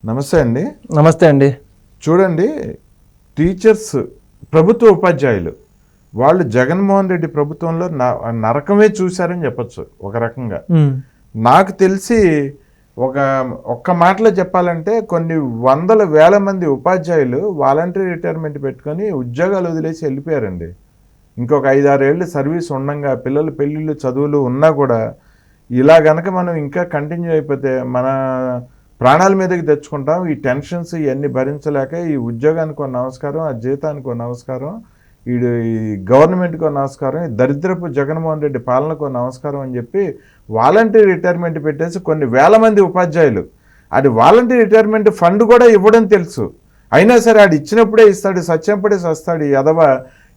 నమస్తే అండి. నమస్తే అండి. చూడండి, టీచర్స్, ప్రభుత్వ ఉపాధ్యాయులు వాళ్ళు జగన్మోహన్ రెడ్డి ప్రభుత్వంలో నరకమే చూశారని చెప్పచ్చు ఒక రకంగా. నాకు తెలిసి ఒక్క మాటలో చెప్పాలంటే కొన్ని వందల వేల మంది ఉపాధ్యాయులు వాలంటరీ రిటైర్మెంట్ పెట్టుకొని ఉద్యోగాలు వదిలేసి వెళ్ళిపోయారండి. ఇంకొక 5-6 ఏళ్ళు సర్వీస్ ఉండగా పిల్లలు పెళ్ళిళ్ళు చదువులు ఉన్నా కూడా ఇలా గనక మనం ఇంకా కంటిన్యూ అయిపోతే మన ప్రాణాల మీదకి తెచ్చుకుంటాం. ఈ టెన్షన్స్ ఇవన్నీ భరించలేక ఈ ఉద్యోగానికి ఒక నమస్కారం, ఆ జీతానికి ఒక నమస్కారం, ఈ గవర్నమెంట్కి ఒక నమస్కారం, ఈ దరిద్రపు జగన్మోహన్ రెడ్డి పాలనకు ఒక నమస్కారం అని చెప్పి వాలంటరీ రిటైర్మెంట్ పెట్టేసి కొన్ని వేల మంది ఉపాధ్యాయులు అది వాలంటరీ రిటైర్మెంట్ ఫండ్ కూడా ఇవ్వడం తెలుసు. అయినా సరే ఆడు ఇచ్చినప్పుడే ఇస్తాడు, సత్యంపడే సస్తాడు ఈ అదవ,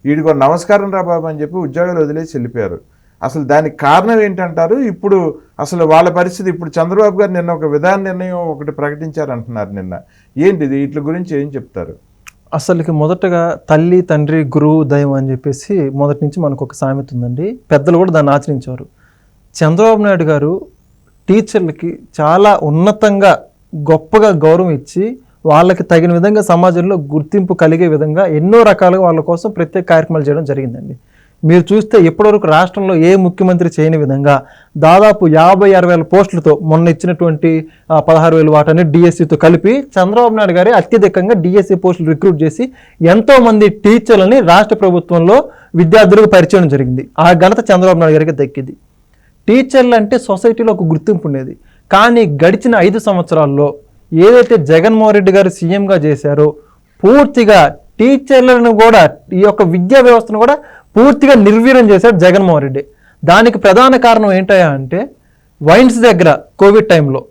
వీడికి ఒక నమస్కారం రా బాబు అని చెప్పి ఉద్యోగాలు వదిలేసి వెళ్ళిపోయారు. అసలు దానికి కారణం ఏంటంటారు? ఇప్పుడు అసలు వాళ్ళ పరిస్థితి, ఇప్పుడు చంద్రబాబు గారు నిన్న ఒక విధాన నిర్ణయం ఒకటి ప్రకటించారంటున్నారు నిన్న. ఏంటిది? వీటి గురించి ఏం చెప్తారు? అసలుకి మొదటగా తల్లి తండ్రి గురువు దైవం అని చెప్పేసి మొదటి నుంచి మనకు ఒక సామెత ఉందండి. పెద్దలు కూడా దాన్ని ఆచరించారు. చంద్రబాబు నాయుడు గారు టీచర్లకి చాలా ఉన్నతంగా గొప్పగా గౌరవం ఇచ్చి వాళ్ళకి తగిన విధంగా సమాజంలో గుర్తింపు కలిగే విధంగా ఎన్నో రకాలుగా వాళ్ళ కోసం ప్రత్యేక కార్యక్రమాలు చేయడం జరిగిందండి. మీరు చూస్తే ఇప్పటివరకు రాష్ట్రంలో ఏ ముఖ్యమంత్రి చేయని విధంగా దాదాపు 50-60 వేల పోస్టులతో మొన్న ఇచ్చినటువంటి 16,000 వాటని డిఎస్సితో కలిపి చంద్రబాబు నాయుడు గారి అత్యధికంగా డిఎస్సి పోస్టులు రిక్రూట్ చేసి ఎంతోమంది టీచర్లని రాష్ట్ర ప్రభుత్వంలో విద్యార్థులకు పరిచయం జరిగింది. ఆ ఘనత చంద్రబాబు నాయుడు గారికి దక్కింది. టీచర్లు అంటే సొసైటీలో ఒక గుర్తింపు ఉండేది. కానీ గడిచిన 5 సంవత్సరాల్లో ఏదైతే జగన్మోహన్ రెడ్డి గారు సీఎంగా చేశారో పూర్తిగా టీచర్లను కూడా, ఈ యొక్క విద్యా వ్యవస్థను కూడా పూర్తిగా నిర్వీర్యం చేశాడు జగన్మోహన్ రెడ్డి. దానికి ప్రధాన కారణం ఏంటయ్యా అంటే వైన్స్ దగ్గర కోవిడ్ టైంలో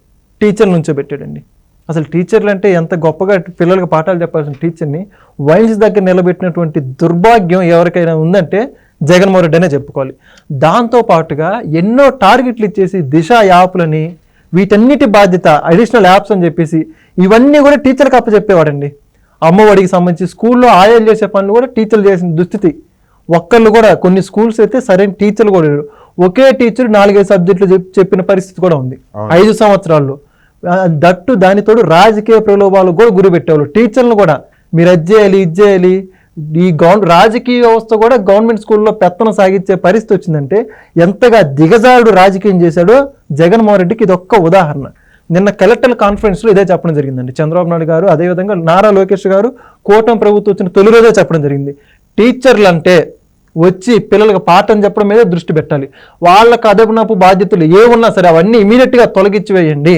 టీచర్లు నుంచోబెట్టాడండి. అసలు టీచర్లు అంటే ఎంత గొప్పగా పిల్లలకు పాఠాలు చెప్పాల్సిన టీచర్ని వైన్స్ దగ్గర నిలబెట్టినటువంటి దుర్భాగ్యం ఎవరికైనా ఉందంటే జగన్మోహన్ రెడ్డి అనే చెప్పుకోవాలి. దాంతోపాటుగా ఎన్నో టార్గెట్లు ఇచ్చేసి దిశ యాప్లని, వీటన్నిటి బాధ్యత అడిషనల్ యాప్స్ అని చెప్పేసి ఇవన్నీ కూడా టీచర్లకు అప్పచెప్పేవాడండి. అమ్మఒడికి సంబంధించి స్కూల్లో ఆయాలు చేసే పనులు కూడా టీచర్లు చేసిన దుస్థితి. ఒక్కళ్ళు కూడా, కొన్ని స్కూల్స్ అయితే సరైన టీచర్లు కూడా లేరు. ఒకే టీచర్ 4-5 సబ్జెక్టులు చెప్పిన పరిస్థితి కూడా ఉంది 5 సంవత్సరాల్లో. దట్టు దానితోడు రాజకీయ ప్రలోభాలు కూడా గురి పెట్టేవాళ్ళు టీచర్లు కూడా. మీరు అది చేయాలి, ఇది చేయాలి. ఈ రాజకీయ వ్యవస్థ కూడా గవర్నమెంట్ స్కూల్లో పెత్తనం సాగించే పరిస్థితి వచ్చిందంటే ఎంతగా దిగజారుడు రాజకీయం చేశాడో జగన్మోహన్ రెడ్డికి ఇది ఒక్క ఉదాహరణ. నిన్న కలెక్టర్ కాన్ఫరెన్స్లో ఇదే చెప్పడం జరిగిందండి. చంద్రబాబు నాయుడు గారు, అదేవిధంగా నారా లోకేష్ గారు కూటమి ప్రభుత్వం వచ్చిన తొలి రోజే చెప్పడం జరిగింది. టీచర్లు అంటే వచ్చి పిల్లలకు పాఠం చెప్పడం మీద దృష్టి పెట్టాలి. వాళ్ళకు అదనపు బాధ్యతలు ఏమున్నా సరే అవన్నీ ఇమీడియట్గా తొలగించి వేయండి.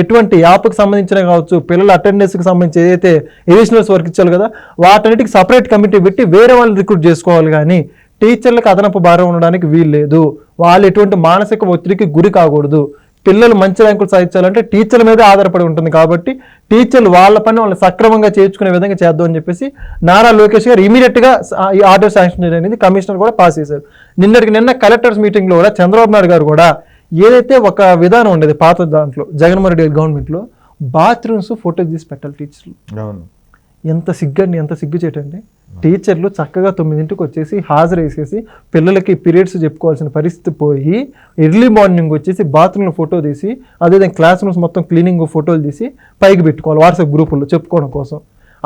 ఎటువంటి యాప్కి సంబంధించిన కావచ్చు, పిల్లల అటెండెన్స్కి సంబంధించి ఏదైతే ఎడిషనల్స్ వర్క్ ఇచ్చారు కదా వాటన్నిటికి సపరేట్ కమిటీ పెట్టి వేరే వాళ్ళని రిక్రూట్ చేసుకోవాలి. కానీ టీచర్లకు అదనపు భారం ఉండడానికి వీలు లేదు. వాళ్ళు ఎటువంటి మానసిక ఒత్తిడికి గురి కాకూడదు. పిల్లలు మంచి ర్యాంకులు సాధించాలంటే టీచర్ల మీదే ఆధారపడి ఉంటుంది. కాబట్టి టీచర్లు వాళ్ళ పని వాళ్ళు సక్రమంగా చేర్చుకునే విధంగా చేద్దాం అని చెప్పేసి నారా లోకేష్ గారు ఇమీడియట్గా ఈ ఆర్డర్ శాంక్షన్ చేయడం అనేది కమిషనర్ కూడా పాస్ చేశారు. నిన్న కలెక్టర్స్ మీటింగ్లో కూడా చంద్రబాబు నాయుడు గారు కూడా ఏదైతే ఒక విధానం ఉండేది పాత దాంట్లో జగన్మోహన్ రెడ్డి గవర్నమెంట్లో, బాత్రూమ్స్ ఫోటో తీసి పెట్టాలి టీచర్లు. ఎంత సిగ్గు చేయటండి. టీచర్లు చక్కగా 9ంటికి వచ్చేసి హాజరేసేసి పిల్లలకి పీరియడ్స్ చెప్పుకోవాల్సిన పరిస్థితి పోయి ఎర్లీ మార్నింగ్ వచ్చేసి బాత్రూంలో ఫోటో తీసి అదేవిధంగా క్లాస్ రూమ్స్ మొత్తం క్లీనింగ్ ఫోటోలు తీసి పైకి పెట్టుకోవాలి వాట్సాప్ గ్రూపుల్లో చెప్పుకోవడం కోసం.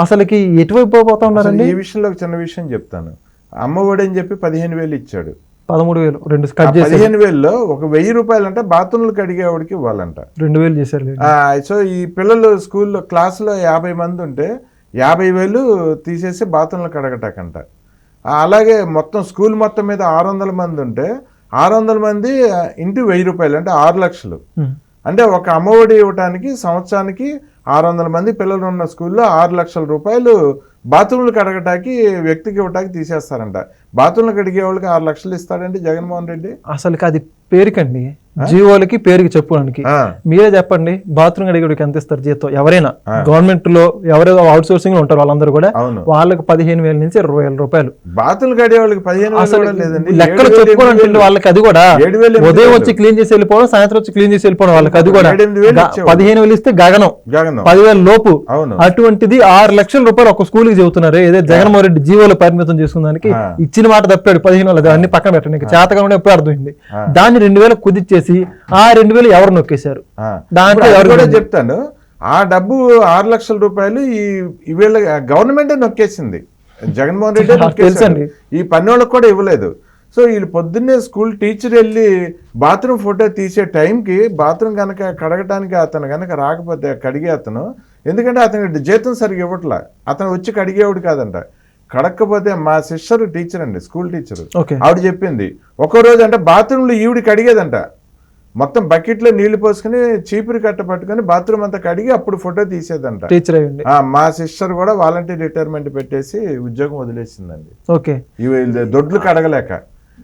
అసలుకి ఎటువైపు పోతా ఉన్నారండి? ఈ విషయంలో ఒక చిన్న విషయం చెప్తాను. అమ్మఒడి అని చెప్పి 15,000 ఇచ్చాడు. 13,000 2 15,000లో ఒక 1,000 రూపాయలు అంటే బాత్రూంలకు అడిగేవాడికి ఇవ్వాలంట. 2,000 చేశారు. సో ఈ పిల్లలు స్కూల్లో క్లాసులో 50 మంది ఉంటే 50,000 తీసేసి బాత్రూంలకు అడగటాకంట. అలాగే మొత్తం స్కూల్ మొత్తం మీద 600 మంది ఉంటే 600 మంది ఇంటూ 1,000 రూపాయలు అంటే 6 లక్షలు. అంటే ఒక అమ్మఒడి ఇవ్వటానికి సంవత్సరానికి 600 మంది పిల్లలు ఉన్న స్కూల్లో 6 లక్షల రూపాయలు బాత్రూంలకు అడగటానికి వ్యక్తికి ఇవ్వటానికి తీసేస్తారంట. బాత్రూంలకు అడిగే వాళ్ళకి 6 లక్షలు ఇస్తాడండి జగన్మోహన్ రెడ్డి. అసలుకి అది పేరుకండి, జీవోలకి పేరుకి చెప్పుకోవడానికి. మీరే చెప్పండి, బాత్రూమ్ అడిగేడికి ఎంత ఇస్తారు జీతం? ఎవరైనా గవర్నమెంట్ లో ఎవరైనా అవుట్ సోర్సింగ్ లో ఉంటారు వాళ్ళందరూ కూడా వాళ్ళకి 15,000 నుంచి 20,000 రూపాయలు. బాత్రూమ్ అడిగే వాళ్ళకి 15,000 లెక్కలు చెప్పుకోవాలంటే వాళ్ళకి అది కూడా ఉదయం వచ్చి క్లీన్ చేసి వెళ్ళిపోవడం, సాయంత్రం వచ్చి క్లీన్ చేసి వెళ్ళిపోవడం. వాళ్ళకి అది కూడా 15,000 ఇస్తే గగనం, 10,000 లోపు. అటువంటిది 6 లక్షల రూపాయలు ఒక స్కూల్ కి చెబుతున్నారు. ఏదో జగన్మోహన్ రెడ్డి జీవోలో పరిమితం చేసుకున్నానికి ఇచ్చిన మాట తప్పాడు. 15,000 అన్ని పక్కన పెట్టండి, చేతగా ఉండే ఎప్పుడు అర్థమైంది. దాన్ని 2,000 కుదిచ్చేసి ఆ 2,000 ఎవరు నొక్కేశారు? దాంట్లో ఎవరు కూడా చెప్తాను. ఆ డబ్బు 6 లక్షల రూపాయలు ఈ వీళ్ళ గవర్నమెంటే నొక్కేసింది, జగన్మోహన్ రెడ్డి నొక్కేసింది, ఈ పన్నోళ్ళకి కూడా ఇవ్వలేదు. సో వీళ్ళు పొద్దున్నే స్కూల్ టీచర్ వెళ్ళి బాత్రూమ్ ఫోటో తీసే టైంకి బాత్రూమ్ కనుక కడగటానికి అతను కనుక రాకపోతే కడిగే అతను, ఎందుకంటే అతనికి జీతం సరిగ్గా ఇవ్వట్లా, అతను వచ్చి కడిగేవాడు కాదంట. కడక్కపోతే మా సిస్టర్ టీచర్ అండి, స్కూల్ టీచర్, ఆవిడ చెప్పింది ఒక్కో రోజు అంటే బాత్రూంలో ఈవిడ కడిగేదంట, మొత్తం బకెట్లో నీళ్లు పోసుకుని చీపురు కట్ట పట్టుకుని బాత్రూమ్ అంతా కడిగి అప్పుడు ఫోటో తీసేదంట. మా సిస్టర్ కూడా వాలంటీర్ రిటైర్మెంట్ పెట్టేసి ఉద్యోగం వదిలేసిందండి. ఇవి దొడ్లు కడగలేక,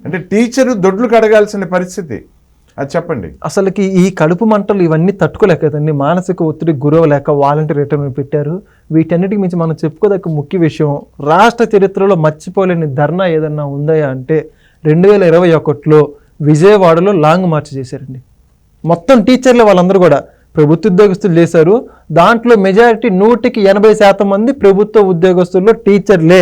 అంటే టీచర్ దొడ్లు కడగాల్సిన పరిస్థితి. అది చెప్పండి. అసలుకి ఈ కడుపు మంటలు ఇవన్నీ తట్టుకోలేక కదండి, మానసిక ఒత్తిడి గురవలేక వాలంటీర్ రిటైర్మెంట్ పెట్టారు. వీటన్నిటికి మించి మనం చెప్పుకోదగ్గ ముఖ్య విషయం, రాష్ట్ర చరిత్రలో మర్చిపోలేని ధర్నా ఏదన్నా ఉందా అంటే 2021లో విజయవాడలో లాంగ్ మార్చ్ చేశారండి. మొత్తం టీచర్లు వాళ్ళందరూ కూడా ప్రభుత్వ ఉద్యోగస్తులు చేశారు. దాంట్లో మెజారిటీ 180% మంది ప్రభుత్వ ఉద్యోగస్తుల్లో టీచర్లే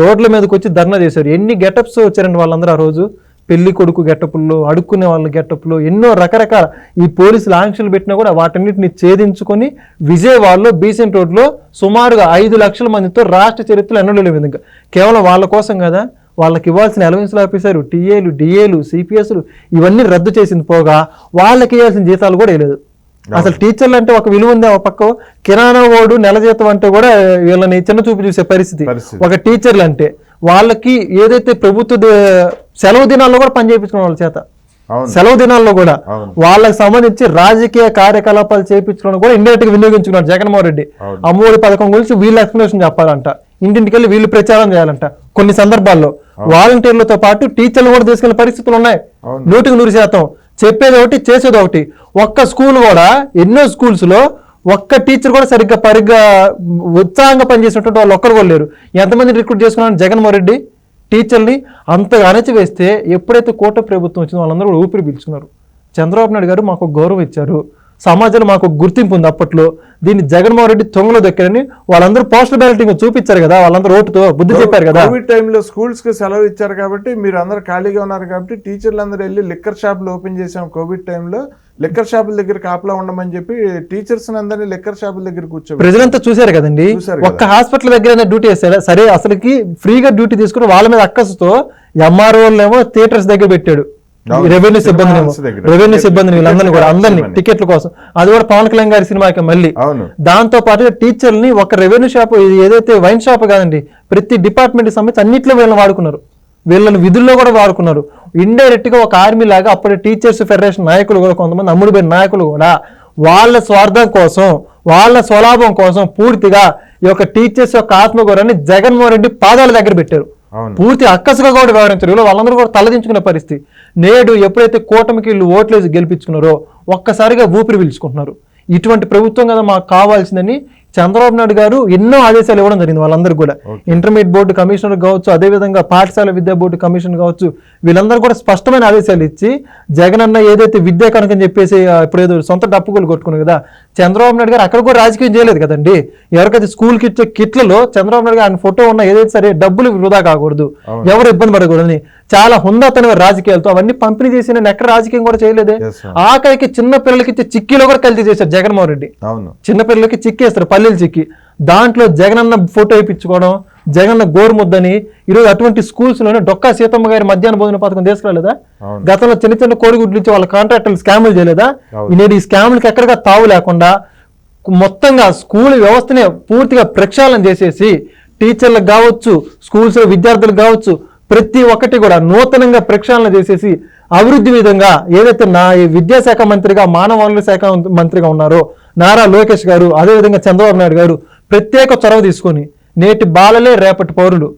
రోడ్ల మీదకి వచ్చి ధర్నా చేశారు. ఎన్ని గెటప్స్ వచ్చారండి వాళ్ళందరూ ఆ రోజు, పెళ్లి కొడుకు గెటప్లో, అడుక్కునే వాళ్ళ గెటప్లో, ఎన్నో రకరకాల ఈ పోలీసులు ఆంక్షలు పెట్టినా కూడా వాటన్నిటిని ఛేదించుకొని విజయవాడలో బీసెంట్ రోడ్లో సుమారుగా 5 లక్షల మందితో రాష్ట్ర చరిత్రలో ఎన్నడూ లేని విధంగా, కేవలం వాళ్ళ కోసం కదా, వాళ్ళకి ఇవ్వాల్సిన అలవెన్స్లు ఆపేశారు. టీఏలు, డిఏలు, సిపిఎస్లు ఇవన్నీ రద్దు చేసింది పోగా వాళ్ళకి ఇవ్వాల్సిన జీతాలు కూడా వేయలేదు. అసలు టీచర్లు అంటే ఒక విలువ ఉంది. ఒక పక్క కిరాణా వాడు నెల జీతం అంటే కూడా వీళ్ళని చిన్న చూపు చూసే పరిస్థితి. ఒక టీచర్లు అంటే వాళ్ళకి ఏదైతే ప్రభుత్వ సెలవు దినాల్లో కూడా పని చేయించుకున్న వాళ్ళ చేత, సెలవు దినాల్లో కూడా వాళ్ళకి సంబంధించి రాజకీయ కార్యకలాపాలు చేయించుకోవడం కూడా ఇండైరెక్ట్ గా వినియోగించుకున్నాడు జగన్మోహన్ రెడ్డి. అమ్మఒడి పథకం గురించి వీళ్ళు ఎక్స్ప్లెనేషన్ చెప్పాలంట, ఇంటింటికి వెళ్ళి వీళ్ళు ప్రచారం చేయాలంట. కొన్ని సందర్భాల్లో వాలంటీర్లతో పాటు టీచర్లు కూడా తీసుకెళ్లే పరిస్థితులు ఉన్నాయి. 100% చెప్పేది ఒకటి, చేసేది ఒకటి. ఒక్క స్కూల్ కూడా, ఎన్నో స్కూల్స్ లో ఒక్క టీచర్ కూడా సరిగ్గా ఉత్సాహంగా పనిచేసినటువంటి వాళ్ళు ఒక్కరు కూడా లేరు. ఎంతమంది రిక్రూట్ చేసుకున్నాడు జగన్మోహన్ రెడ్డి టీచర్ని? అంతగా అణచివేస్తే ఎప్పుడైతే కూటమి ప్రభుత్వం వచ్చిందో వాళ్ళందరూ కూడా ఊపిరి పీల్చుకున్నారు. చంద్రబాబు నాయుడు గారు మాకు గౌరవం ఇచ్చారు, సమాజంలో మాకు గుర్తింపు ఉంది. అప్పట్లో దీన్ని జగన్మోహన్ రెడ్డి తొంగలో దొక్కారని వాళ్ళందరూ పోస్టల్ బ్యాలెటింగ్ చూపించారు కదా, వాళ్ళందరూ ఓటుతో బుద్ధి చెప్పారు కదా. కోవిడ్ టైంలో స్కూల్స్ కి సెలవు ఇచ్చారు కాబట్టి మీరు అందరూ ఖాళీగా ఉన్నారు కాబట్టి టీచర్లు అందరూ వెళ్ళి లిక్కర్ షాపులు ఓపెన్ చేసాం. కోవిడ్ టైంలో లిక్కర్ షాపుల దగ్గర కాపలా ఉండమని చెప్పి టీచర్స్ అందరినీ లిక్కర్ షాపుల దగ్గర కూర్చో ప్రజలంతా చూశారు కదండి. ఒక్క హాస్పిటల్ దగ్గర డ్యూటీ చేశారా? సరే, అసలుకి ఫ్రీగా డ్యూటీ తీసుకుని వాళ్ళ మీద అక్కసుతో ఎంఆర్ఓలేమో థియేటర్స్ దగ్గర పెట్టాడు, రెవెన్యూ సిబ్బందిని వీళ్ళందరినీ కూడా, అందరినీ టికెట్ల కోసం. అది కూడా పవన్ కళ్యాణ్ గారి సినిమాకి మళ్ళీ. దాంతో పాటు టీచర్ని ఒక రెవెన్యూ షాప్, ఏదైతే వైన్ షాప్ కాదండి, ప్రతి డిపార్ట్మెంట్ సంబంధించి అన్నింటిలో వీళ్ళని వాడుకున్నారు, వీళ్ళని విధుల్లో కూడా వాడుకున్నారు. ఇండైరెక్ట్ గా ఒక ఆర్మీ లాగా అప్పటి టీచర్స్ ఫెడరేషన్ నాయకులు కూడా, కొంతమంది అమ్ముడుపోయిన నాయకులు కూడా వాళ్ళ స్వార్థం కోసం, వాళ్ళ స్వలాభం కోసం పూర్తిగా ఈ యొక్క టీచర్స్ యొక్క ఆత్మగౌరవాన్ని జగన్మోహన్ రెడ్డి పాదాల దగ్గర పెట్టారు. పూర్తి అక్కసుగా కూడా వ్యవహరించారు. వాళ్ళందరూ కూడా తలదించుకునే పరిస్థితి. నేడు ఎప్పుడైతే కూటమికి వీళ్ళు ఓట్లేసి గెలిపించుకున్నారో ఒక్కసారిగా ఊపిరి పీల్చుకుంటున్నారు. ఇటువంటి ప్రభుత్వం కదా మాకు కావాల్సిందని చంద్రబాబు నాయుడు గారు ఎన్నో ఆదేశాలు ఇవ్వడం జరిగింది వాళ్ళందరూ కూడా. ఇంటర్మీడియట్ బోర్డు కమిషనర్ కావచ్చు, అదేవిధంగా పాఠశాల విద్యా బోర్డు కమిషనర్ కావచ్చు, వీళ్ళందరూ కూడా స్పష్టమైన ఆదేశాలు ఇచ్చి జగన్ అన్న ఏదైతే విద్యా కనుకని చెప్పేసి ఇప్పుడు ఏదో సొంత డప్పుకోలు కొట్టుకున్నారు కదా, చంద్రబాబు నాయుడు గారు అక్కడ కూడా రాజకీయం చేయలేదు కదండి. ఎవరికైతే స్కూల్కి ఇచ్చే కిట్లలో చంద్రబాబు నాయుడు గారు ఆయన ఫోటో ఉన్న ఏదైతే సరే డబ్బులు వృధా కాకూడదు, ఎవరు ఇబ్బంది పడకూడదని చాలా హుందాతన రాజకీయాలతో అవన్నీ పంపిణీ చేసి నేను ఎక్కడ రాజకీయం కూడా చేయలేదే. ఆఖరికి చిన్న పిల్లలకి ఇచ్చే చిక్కీలో కూడా కల్తీ చేశారు జగన్మోహన్ రెడ్డి. చిన్న పిల్లలకి చిక్కేస్తారు, పల్లెలు చిక్కి, దాంట్లో జగనన్న ఫోటో వేయించుకోవడం, జగనన్న గోరుముద్దని. ఈరోజు అటువంటి స్కూల్స్ లోనే డొక్కా సీతమ్మ గారి మధ్యాహ్న భోజన పథకం తీసుకురాలేదా? గతంలో చిన్న చిన్న కోడిగుడ్లు ఇచ్చి వాళ్ళ కాంట్రాక్టర్లు స్కాములు చేయలేదా? నేడు ఈ స్కాములకి ఎక్కడిగా తావు లేకుండా మొత్తంగా స్కూల్ వ్యవస్థనే పూర్తిగా ప్రక్షాళన చేసేసి టీచర్లకు కావచ్చు, స్కూల్స్ లో విద్యార్థులకు కావచ్చు, ప్రతి ఒక్కటి కూడా నూతనంగా ప్రక్షాళన చేసేసి అభివృద్ధి విధంగా ఏదైతే విద్యాశాఖ మంత్రిగా, మానవ వనరుల శాఖ మంత్రిగా ఉన్నారో నారా లోకేష్ గారు, అదేవిధంగా చంద్రబాబు నాయుడు గారు ప్రత్యేక చొరవ తీసుకొని నేటి బాలలే రేపటి పౌరులు,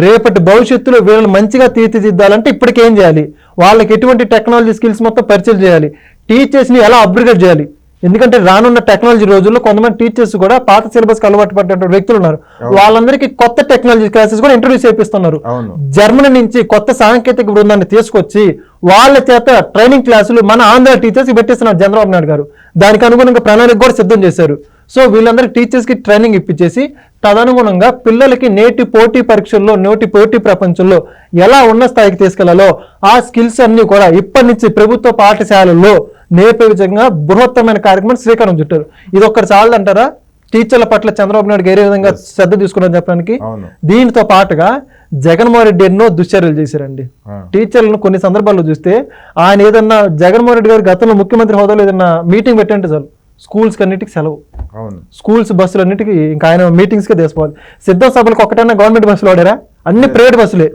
రేపటి భవిష్యత్తులో వీళ్ళని మంచిగా తీర్చిదిద్దాలంటే ఇప్పటికేం చేయాలి, వాళ్ళకి ఎటువంటి టెక్నాలజీ స్కిల్స్ మొత్తం పరిచయం చేయాలి, టీచర్స్ని ఎలా అప్గ్రేడ్ చేయాలి. ఎందుకంటే రానున్న టెక్నాలజీ రోజుల్లో కొంతమంది టీచర్స్ కూడా పాత సిలబస్ కి అలవాటు పడినటువంటి వ్యక్తులు ఉన్నారు. వాళ్ళందరికీ కొత్త టెక్నాలజీ క్లాసెస్ కూడా ఇంట్రొడ్యూస్ చేపిస్తున్నారు. జర్మనీ నుంచి కొత్త సాంకేతిక బృందాన్ని తీసుకొచ్చి వాళ్ళ చేత ట్రైనింగ్ క్లాసులు మన ఆంధ్ర టీచర్స్ పెట్టిస్తున్నారు చంద్రబాబు నాయుడు గారు. దానికి అనుగుణంగా ప్రణాళిక కూడా సిద్ధం చేశారు. సో వీళ్ళందరికీ టీచర్స్ కి ట్రైనింగ్ ఇప్పించేసి తదనుగుణంగా పిల్లలకి నేటి పోటీ పరీక్షల్లో, నేటి పోటీ ప్రపంచంలో ఎలా ఉన్న స్థాయికి తీసుకెళ్లాలో ఆ స్కిల్స్ అన్ని కూడా ఇప్పటి నుంచి ప్రభుత్వ పాఠశాలల్లో నేర్పే విధంగా బృహత్తమైన కార్యక్రమం శ్రీకారం చుట్టారు. ఇది ఒక్కటి చాలదంటారా టీచర్ల పట్ల చంద్రబాబు నాయుడు ఏ విధంగా శ్రద్ధ తీసుకున్నారని చెప్పడానికి? దీనితో పాటుగా జగన్మోహన్ రెడ్డి ఎన్నో దుశ్చర్యలు చేశారండి. టీచర్లను కొన్ని సందర్భాల్లో చూస్తే ఆయన ఏదన్నా జగన్మోహన్ రెడ్డి గారు గతంలో ముఖ్యమంత్రి హోదాలో ఏదన్నా మీటింగ్ పెట్టంటే చాలు స్కూల్స్ అన్నిటికీ సెలవు, స్కూల్స్ బస్సులు అన్నిటికీ ఇంకా ఆయన మీటింగ్స్ కే తీసుకోవాలి. సిద్ధం సభలకు ఒకటైనా గవర్నమెంట్ బస్సులు వాడారా? అన్ని ప్రైవేట్ బస్సులే.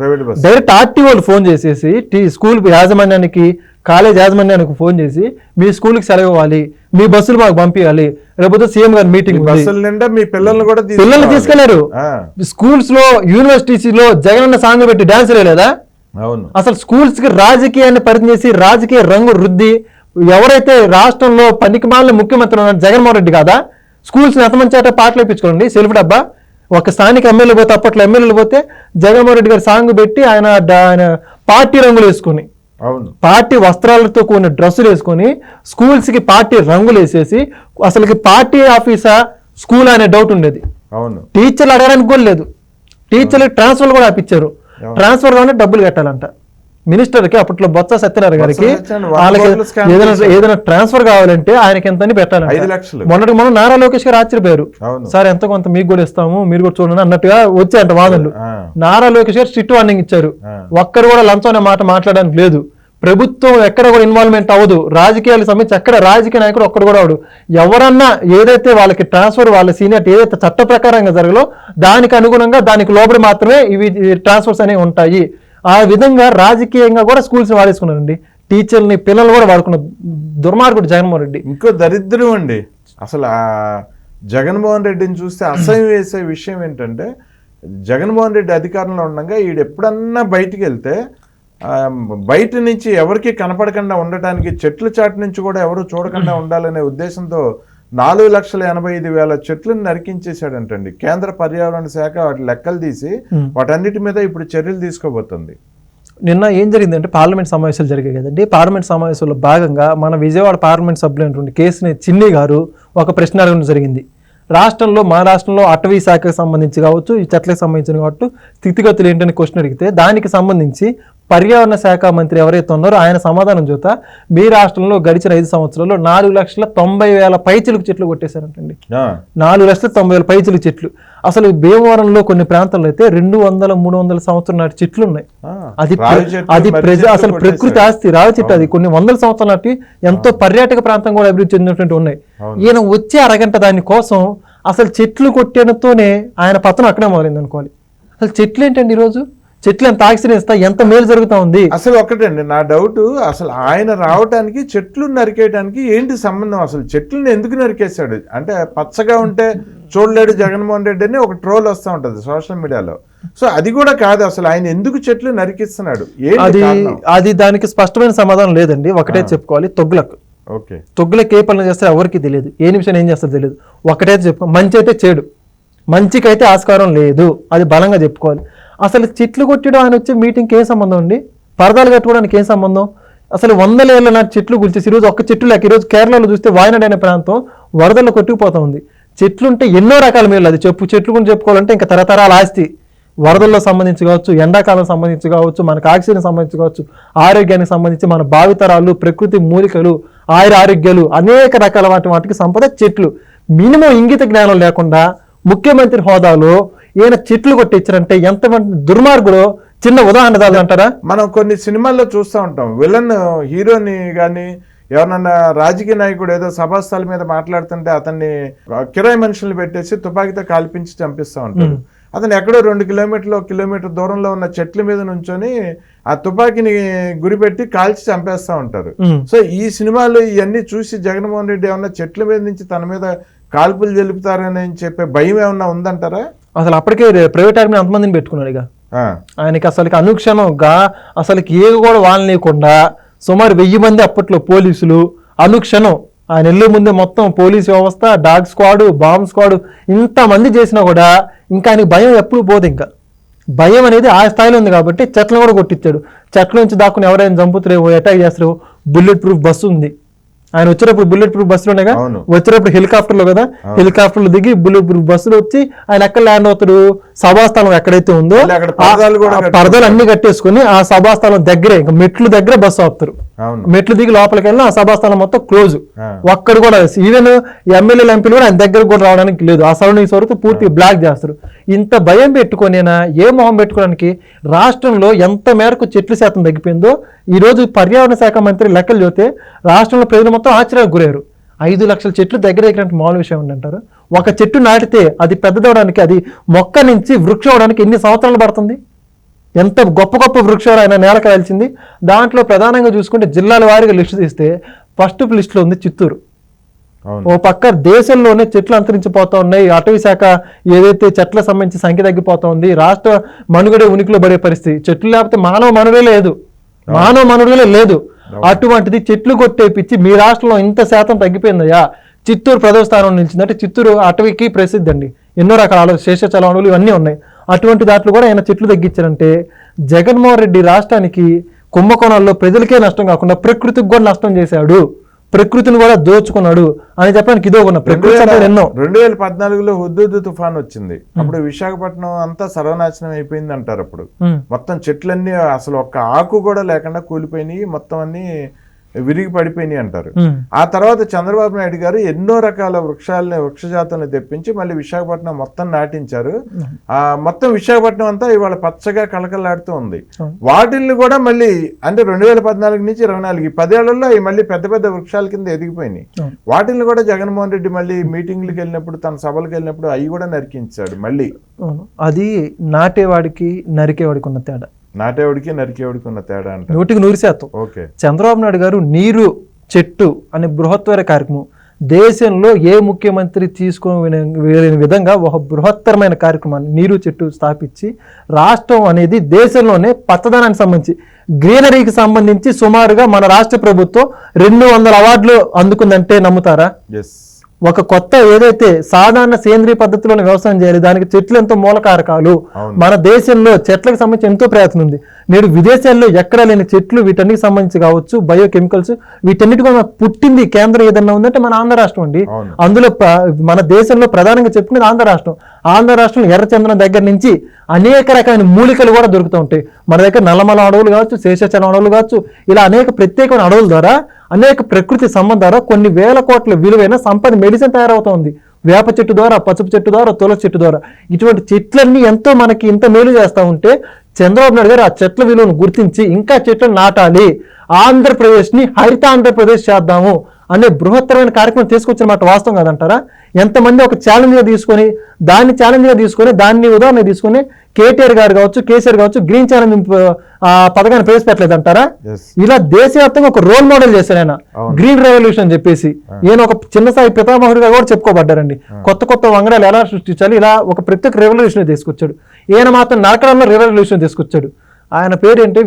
డైరెక్ట్ ఆర్టీఓలు ఫోన్ చేసేసి స్కూల్ యాజమాన్యానికి కాలేజ్ యాజమాన్యానికి ఫోన్ చేసి మీ స్కూల్కి సెలవు ఇవ్వాలి, మీ బస్సులు మాకు పంపించాలి, రేపు సీఎం గారి మీటింగ్ మీ పిల్లల్ని తీసుకెళ్లారు. స్కూల్స్ లో యూనివర్సిటీస్ లో జగనన్న సాంగ్ పెట్టి డాన్స్ లేదా? అసలు స్కూల్స్ కి రాజకీయాన్ని పరిచయం చేసి రాజకీయ రంగు రుద్ది ఎవరైతే రాష్ట్రంలో పనికిమాలిన ముఖ్యమంత్రి ఉన్నారు జగన్మోహన్ రెడ్డి కాదా? స్కూల్స్ ని ఎంతమంది చేత పాటలు ఇప్పించుకోండి సెల్ఫ్ డబ్బా. ఒక స్థానిక ఎమ్మెల్యే పోతే అప్పట్లో ఎమ్మెల్యేలు పోతే జగన్మోహన్ రెడ్డి గారి సాంగ్ పెట్టి ఆయన పార్టీ రంగులు వేసుకుని పార్టీ వస్త్రాలతో కూడిన డ్రెస్సులు వేసుకొని స్కూల్స్ కి పార్టీ రంగులు వేసేసి అసలుకి పార్టీ ఆఫీసా స్కూల్ అనే డౌట్ ఉండేది. టీచర్లు అడగడానికి కూడా లేదు. టీచర్లు ట్రాన్స్ఫర్ కూడా ఆపించారు. ట్రాన్స్ఫర్ లోనే డబ్బులు కట్టాలంట. మినిస్టర్కి అప్పట్లో బొత్స సత్యనారాయణ గారికి వాళ్ళకి ఏదైనా ట్రాన్స్ఫర్ కావాలంటే ఆయనకి ఎంతని పెట్టాలంట. మొన్నటి మనం నారా లోకేష్ గారు ఆశ్చర్యపోయారు. సార్ ఎంత కొంత మీకు కూడా ఇస్తాము మీరు కూడా చూడండి అన్నట్టుగా వచ్చాయంట వాదనలు. నారా లోకేష్ గారు స్ట్రిక్ట్ వార్నింగ్ ఇచ్చారు. ఒక్కరు కూడా లంచం అనే మాట మాట్లాడడానికి లేదు. ప్రభుత్వం ఎక్కడ కూడా ఇన్వాల్వ్మెంట్ అవ్వదు. రాజకీయాలకు సంబంధించి ఎక్కడ రాజకీయ నాయకుడు ఒక్కడు కూడా అవడు. ఎవరన్నా ఏదైతే వాళ్ళకి ట్రాన్స్ఫర్ వాళ్ళ సీనియర్ ఏదైతే చట్ట ప్రకారంగా జరగలో దానికి అనుగుణంగా దానికి లోబడి మాత్రమే ఇవి ట్రాన్స్ఫర్స్ అనేవి ఉంటాయి. ఆ విధంగా రాజకీయంగా కూడా స్కూల్స్ వాడేసుకున్నారండి. టీచర్ని పిల్లలు కూడా వాడుకున్న దుర్మార్గుడు జగన్మోహన్ రెడ్డి. ఇంకో దరిద్రం అండి. అసలు ఆ జగన్మోహన్ రెడ్డిని చూస్తే అసహ్యం వేసే విషయం ఏంటంటే జగన్మోహన్ రెడ్డి అధికారంలో ఉండగా ఈడు ఎప్పుడన్నా బయటికి వెళ్తే బయట నుంచి ఎవరికి కనపడకుండా ఉండటానికి చెట్ల చాటు నుంచి కూడా ఎవరు చూడకుండా ఉండాలనే ఉద్దేశంతో 4,85,000 చెట్లను నరికించేశాడంటండి. కేంద్ర పర్యావరణ శాఖ వాటి లెక్కలు తీసి వాటన్నిటి మీద ఇప్పుడు చర్యలు తీసుకోబోతుంది. నిన్న ఏం జరిగిందంటే పార్లమెంట్ సమావేశాలు జరిగాయి కదండి. పార్లమెంట్ సమావేశాల్లో భాగంగా మన విజయవాడ పార్లమెంట్ సభ్యులైనటువంటి కేసుని చిన్ని గారు ఒక ప్రశ్న అడగడం జరిగింది. మన రాష్ట్రంలో అటవీ శాఖకు సంబంధించి కావచ్చు ఈ చెట్లకు సంబంధించిన కావచ్చు స్థితిగతులు ఏంటని క్వశ్చన్ అడిగితే దానికి సంబంధించి పర్యావరణ శాఖ మంత్రి ఎవరైతే ఉన్నారో ఆయన సమాధానం చూతా మీ రాష్ట్రంలో గడిచిన 5 సంవత్సరాల్లో 4,90,000 పైచిలుకు చెట్లు కొట్టేశారంటండి. 4,90,000 పైచిలుకు చెట్లు. అసలు భీమవరంలో కొన్ని ప్రాంతాల్లో అయితే 200-300 సంవత్సరాల నాటి చెట్లు ఉన్నాయి. అది అసలు ప్రకృతి ఆస్తి రావి చెట్టు. అది కొన్ని వందల సంవత్సరాల నాటి ఎంతో పర్యాటక ప్రాంతం కూడా అభివృద్ధి చెందినటువంటి ఉన్నాయి. ఈయన వచ్చే అరగంట దాని కోసం అసలు చెట్లు కొట్టేనతోనే ఆయన పతనం అక్కడే మొదలైంది అనుకోవాలి. అసలు చెట్లు ఏంటండి ఈరోజు చెట్లు ఎంత ఆక్సిజన్ ఇస్తా ఎంత మేలు జరుగుతా ఉంది. అసలు ఒకటండి నా డౌట్, అసలు ఆయన రావటానికి చెట్లు నరికేయడానికి ఏంటి సంబంధం? అసలు చెట్లను ఎందుకు నరికేశాడు? అంటే పచ్చగా ఉంటే చూడలేడు జగన్మోహన్ రెడ్డి అని ఒక ట్రోల్ వస్తూ ఉంటుంది సోషల్ మీడియాలో. సో అది కూడా కాదు, అసలు ఆయన ఎందుకు చెట్లు నరికిస్తున్నాడు? అది దానికి స్పష్టమైన సమాధానం లేదండి. ఒకటే చెప్పుకోవాలి, తొగ్గులకు ఏ పనులు చేస్తే ఎవరికి తెలియదు, ఏ నిమిషం ఏం చేస్తారో తెలియదు. ఒకటే చెప్పుకో, మంచి అయితే చెడు, మంచికైతే ఆస్కారం లేదు, అది బలంగా చెప్పుకోవాలి. అసలు చెట్లు కొట్టడం ఆయన వచ్చే మీటింగ్కి ఏం సంబంధం అండి? పరదాలు కట్టుకోవడానికి ఏం సంబంధం? అసలు 100 ఏళ్ల నాటి చెట్లు గురించి ఈరోజు ఒక్క చెట్లు లేక ఈరోజు కేరళలో చూస్తే వాయనాడ్ అనే ప్రాంతం వరదల్లో కొట్టుకుపోతా ఉంది. చెట్లుంటే ఎన్నో రకాల మేలు. అది చెట్లు గురించి చెప్పుకోవాలంటే ఇంకా తరతరాల ఆస్తి. వరదల్లో సంబంధించి కావచ్చు, ఎండాకాలం సంబంధించి కావచ్చు, మనకు ఆక్సిజన్ సంబంధించి కావచ్చు, ఆరోగ్యానికి సంబంధించి మన భావితరాలు, ప్రకృతి మూలికలు, ఆరోగ్యాలు, అనేక రకాల వాటికి సంపద చెట్లు. మినిమం ఇంగిత జ్ఞానం లేకుండా ముఖ్యమంత్రి హోదాలో ఈయన చెట్లు కొట్టించారంటే ఎంతమంది దుర్మార్గుడు. చిన్న ఉదాహరణ అంటారా, మనం కొన్ని సినిమాల్లో చూస్తూ ఉంటాం, విలన్ హీరోని కానీ ఎవరన్నా రాజకీయ నాయకుడు ఏదో సభాస్థల మీద మాట్లాడుతుంటే అతన్ని కిరాయి మనుషుల్ని పెట్టేసి తుపాకీతో కాల్పించి చంపిస్తూ ఉంటారు. అతను ఎక్కడో 2 కిలోమీటర్ దూరంలో ఉన్న చెట్ల మీద నుంచొని ఆ తుపాకీని గురిపెట్టి కాల్చి చంపేస్తా ఉంటారు. సో ఈ సినిమాలు ఇవన్నీ చూసి జగన్మోహన్ రెడ్డి ఏమన్నా చెట్ల మీద నుంచి తన మీద కాల్పులు జరుపుతారని చెప్పే భయం ఏమన్నా ఉందంటారా? అసలు అప్పటికే ప్రైవేట్ ఆర్మీ అంతమందిని పెట్టుకున్నాడు. ఇక ఆయనకి అసలు అనుక్షణంగా అసలుకి ఏ కూడా వాళ్ళనియకుండా సుమారు 1000 మంది అప్పట్లో పోలీసులు అనుక్షణం ఆయన వెళ్ళే ముందే మొత్తం పోలీస్ వ్యవస్థ, డాగ్ స్క్వాడ్, బాంబ్ స్క్వాడ్ ఇంతమంది చేసినా కూడా ఇంకా ఆయనకి భయం ఎప్పుడు పోదు. ఇంకా భయం అనేది ఆ స్థాయిలో ఉంది కాబట్టి చెట్లను కూడా కొట్టించాడు. చెట్ల నుంచి దాక్కుని ఎవరైనా చంపుతారేమో, అటాక్ చేస్తారేమో. బుల్లెట్ ప్రూఫ్ బస్సు ఉంది. ఆయన వచ్చేటప్పుడు బుల్లెట్ ప్రూఫ్ బస్సులోనేగా వచ్చేటప్పుడు హెలికాప్టర్లో కదా, హెలికాప్టర్లో దిగి బుల్లెట్ ప్రూఫ్ బస్సులో వచ్చి ఆయన ఎక్కడ ల్యాండ్ అవుతాడు? సభాస్థలం ఎక్కడైతే ఉందో మళ్ళీ అక్కడ పరదాలు కూడా ఆ పరదాలు అన్ని కట్టేసుకుని ఆ సభాస్థలం దగ్గరే ఇంకా మెట్లు దగ్గర బస్సు ఆపుతారు. అవును. మెట్లు దిగి లోపలికి వెళ్ళిన ఆ సభాస్థలం మొత్తం క్లోజ్. ఆ. ఒక్కడు కూడా ఈవెన్ ఎమ్మెల్యేలు ఎంపీలు కూడా ఆయన దగ్గర కూడా రావడానికి లేదు. ఆ సరౌండింగ్స్ వరకు పూర్తిగా బ్లాక్ చేస్తారు. ఇంత భయం పెట్టుకునేనా ఏ మొహం పెట్టుకోవడానికి రాష్ట్రంలో ఎంత మేరకు చెట్ల శాతం తగ్గిపోయిందో ఈ రోజు పర్యావరణ శాఖ మంత్రి లెక్కలు చూస్తే రాష్ట్రంలో ప్రజలు మొత్తం ఆశ్చర్యానికి గురయ్యారు. 5 లక్షల చెట్లు దగ్గర అంటే మామూలు విషయం అంటారు. ఒక చెట్టు నాటితే అది పెద్దదవడానికి, అది మొక్క నుంచి వృక్షం అవడానికి ఎన్ని సంవత్సరాలు పడుతుంది? ఎంత గొప్ప గొప్ప వృక్షాలు ఆయన నేల కాల్చింది. దాంట్లో ప్రధానంగా చూసుకుంటే జిల్లాల వారీగా లిస్టు తీస్తే ఫస్ట్ లిస్టులో ఉంది చిత్తూరు. ఓ పక్క దేశంలోనే చెట్లు అంతరించిపోతా ఉన్నాయి. అటవీ శాఖ ఏదైతే చెట్ల సంబంధించి సంఖ్య తగ్గిపోతా ఉంది. రాష్ట్ర మనుగడే ఉనికిలో పడే పరిస్థితి. చెట్లు లేకపోతే మానవ మనుగడే లేదు. అటువంటిది చెట్లు కొట్టేపిచ్చి మీ రాష్ట్రంలో ఇంత శాతం తగ్గిపోయిందయ్యా. చిత్తూరు ప్రథమ స్థానం నిలిచిందంటే చిత్తూరు అటవీకి ప్రసిద్ధి అండి. ఎన్నో రకాల శేషాచల అడవులు ఇవన్నీ ఉన్నాయి. అటువంటి దాంట్లో కూడా ఆయన చెట్లు తగ్గించారంటే జగన్మోహన్ రెడ్డి రాష్ట్రానికి కుంభకోణాల్లో ప్రజలకే నష్టం కాకుండా ప్రకృతికి కూడా నష్టం చేశాడు, ప్రకృతిని కూడా దోచుకున్నాడు అని చెప్పడానికి ఇదో ఉన్న ప్రకృతి ఎన్నో. 2014లో హుద్హుద్ తుఫాన్ వచ్చింది. అప్పుడు విశాఖపట్నం అంతా సర్వనాశనం అయిపోయింది అంటారు. అప్పుడు మొత్తం చెట్లన్నీ అసలు ఒక్క ఆకు కూడా లేకుండా కూలిపోయినాయి, మొత్తం అన్ని విరిగి పడిపోయినాయి అంటారు. ఆ తర్వాత చంద్రబాబు నాయుడు గారు ఎన్నో రకాల వృక్ష జాతులను తెప్పించి మళ్ళీ విశాఖపట్నం మొత్తం నాటించారు. ఆ మొత్తం విశాఖపట్నం అంతా ఇవాళ పచ్చగా కలకలాడుతూ ఉంది. వాటిల్ని కూడా మళ్ళీ అంటే 2014 నుంచి 24 ఈ 10 ఏళ్లలో అవి మళ్ళీ పెద్ద పెద్ద వృక్షాల కింద ఎదిగిపోయినాయి. వాటిల్ని కూడా జగన్మోహన్ రెడ్డి మళ్ళీ మీటింగ్లకు వెళ్ళినప్పుడు, తన సభలకు వెళ్ళినప్పుడు అవి కూడా నరికించాడు మళ్ళీ. అది నాటేవాడికి నరికేవాడికి ఉన్న తేడా. నాటేవాడికి నరికేవాడికి ఉన్న తేడా అంటే 100%. ఓకే. చంద్రబాబు నాయుడు గారు నీరు చెట్టు అనే బృహత్తర కార్యక్రమం దేశంలో ఏ ముఖ్యమంత్రి తీసుకుని విధంగా ఒక బృహత్తరమైన కార్యక్రమాన్ని నీరు చెట్టు స్థాపించి రాష్ట్రం అనేది దేశంలోనే పచ్చదనానికి సంబంధించి గ్రీనరీకి సంబంధించి సుమారుగా మన రాష్ట్ర ప్రభుత్వం 200 అవార్డులు అందుకుందంటే నమ్ముతారా? ఒక కొత్త ఏదైతే సాధారణ సేంద్రీయ పద్ధతిలోనే వ్యవసాయం చేయాలి, దానికి చెట్లు ఎంతో మూలకారకాలు. మన దేశంలో చెట్లకు సంబంధించి ఎంతో ప్రయత్నం ఉంది. నేడు విదేశాల్లో ఎక్కడ లేని చెట్లు వీటన్నిటికి సంబంధించి కావచ్చు, బయోకెమికల్స్ వీటన్నిటి కూడా పుట్టింది కేంద్రం ఏదన్నా ఉందంటే మన ఆంధ్ర రాష్ట్రం అండి. అందులో మన దేశంలో ప్రధానంగా చెప్పుకునేది ఆంధ్ర రాష్ట్రం. ఆంధ్ర రాష్ట్రం ఎర్రచందనం దగ్గర నుంచి అనేక రకమైన మూలికలు కూడా దొరుకుతూ ఉంటాయి. మన దగ్గర నల్లమల అడవులు కావచ్చు, శేషాచలం అడవులు కావచ్చు, ఇలా అనేక ప్రత్యేకమైన అడవుల ద్వారా అనేక ప్రకృతి సంబంధం ద్వారా కొన్ని వేల కోట్ల విలువైన సంపద మెడిసిన్ తయారవుతోంది. వేప చెట్టు ద్వారా, పసుపు చెట్టు ద్వారా, తులసి చెట్టు ద్వారా. ఇటువంటి చెట్లన్నీ ఎంతో మనకి ఇంత మేలు చేస్తూ ఉంటే చంద్రబాబు నాయుడు గారు ఆ చెట్ల విలువను గుర్తించి ఇంకా చెట్లను నాటాలి, ఆంధ్రప్రదేశ్ని హరిత ఆంధ్రప్రదేశ్ చేద్దాము అనే బృహత్తరమైన కార్యక్రమం తీసుకొచ్చిన మాట వాస్తవం కాదంటారా? ఎంతమంది ఒక ఛాలెంజ్గా తీసుకొని దాన్ని ఉదాహరణ తీసుకొని కేటీఆర్ గారు కావచ్చు, కేసీఆర్ కావచ్చు గ్రీన్ ఛాలెంజ్ పథకాన్ని ప్రవేశపెట్టలేదంటారా? ఇలా దేశవ్యాప్తంగా ఒక రోల్ మోడల్ చేశారు ఆయన, గ్రీన్ రెవల్యూషన్ అని చెప్పేసి. ఈయన ఒక చిన్న స్థాయి పితామహుడిగా కూడా చెప్పుకోబడ్డారండి. కొత్త కొత్త వంగడాలు ఎలా సృష్టించాలి, ఇలా ఒక ప్రత్యేక రెవల్యూషన్ తీసుకొచ్చాడు. ఈయన మాత్రం నరకడంలో రెవల్యూషన్ తీసుకొచ్చాడు. ఆయన పేరేంటి?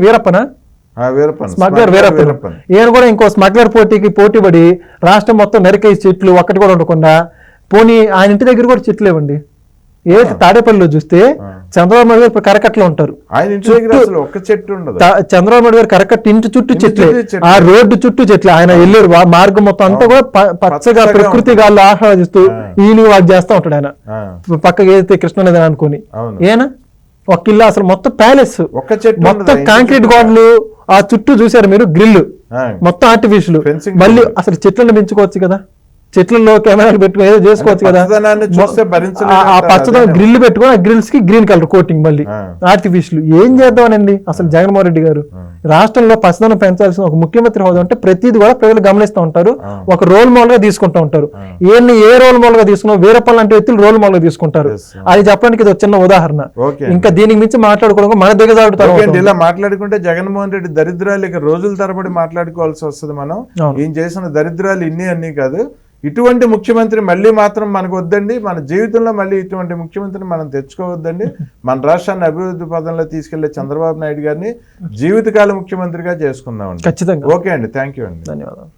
స్మగ్లర్ వీరప్పన్. ఈయన కూడా ఇంకో స్మగ్లర్ పోటీ పడి రాష్ట్రం మొత్తం నరికే చెట్లు ఒక్కటి కూడా ఉండకుండా పోనీ ఆయన ఇంటి దగ్గర కూడా చెట్లు ఇవ్వండి. తాడేపల్లిలో చూస్తే చంద్రబాబు నాయుడు గారు కరకట్లో ఉంటారు. చంద్రబాబు నాయుడు గారు కరకట్ట ఇంటి చుట్టూ చెట్లే, ఆ రోడ్డు చుట్టూ చెట్లే. ఆయన వెళ్ళారు మార్గం మొత్తం అంతా కూడా పచ్చగా ప్రకృతి గాల్లో ఆహ్లాదిస్తూ ఈయన వాక్ చేస్తూ ఉంటాడు. ఆయన పక్కకి ఏదైతే కృష్ణనది అనుకుని ఏనా ఒక ఇల్లు అసలు మొత్తం ప్యాలెస్, మొత్తం కాంక్రీట్ గోడలు, ఆ చుట్టూ చూసారు మీరు గ్రిల్ మొత్తం ఆర్టిఫిషియల్. మళ్ళీ అసలు చెట్లను పెంచుకోవచ్చు కదా, చెట్లలో కెమెరాలు పెట్టుకుని ఏదో చేసుకోవచ్చు కదా. ఆ పచ్చదనం గ్రిల్ పెట్టుకుని ఆ గ్రిల్స్ కి గ్రీన్ కలర్ కోటింగ్ మళ్ళీ ఆర్టిఫిషియల్. ఏం చేద్దామనండి అసలు జగన్మోహన్ రెడ్డి గారు రాష్ట్రంలో పచ్చదనం పెంచాల్సిన ఒక ముఖ్యమంత్రి హోదా అంటే ప్రతిదీ కూడా ప్రజలు గమనిస్తూ ఉంటారు, ఒక రోల్ మోడల్ గా తీసుకుంటూ ఉంటారు. ఏ రోల్ మోడల్ గా తీసుకున్నా వీరప్పన్ లాంటి వ్యక్తులు రోల్ మోడల్ గా తీసుకుంటారు. అది చెప్పడానికి ఇది ఒక చిన్న ఉదాహరణ. ఇంకా దీనికి మించి మాట్లాడుకోవడం మన దిగజాడుతారు. ఇలా మాట్లాడుకుంటే జగన్మోహన్ రెడ్డి దరిద్రాలు ఇక రోజుల తరబడి మాట్లాడుకోవాల్సి వస్తుంది. మనం ఈయన చేసిన దరిద్రాలు అన్ని కాదు. ఇటువంటి ముఖ్యమంత్రి మళ్ళీ మాత్రం మనకు వద్దండి. మన జీవితంలో మళ్ళీ ఇటువంటి ముఖ్యమంత్రిని మనం తెచ్చుకోవద్దండి. మన రాష్ట్రాన్ని అభివృద్ధి పదంలో తీసుకెళ్లే చంద్రబాబు నాయుడు గారిని జీవితకాల ముఖ్యమంత్రిగా చేసుకుందాం. ఖచ్చితంగా. ఓకే అండి, థ్యాంక్ యూ అండి, ధన్యవాదాలు.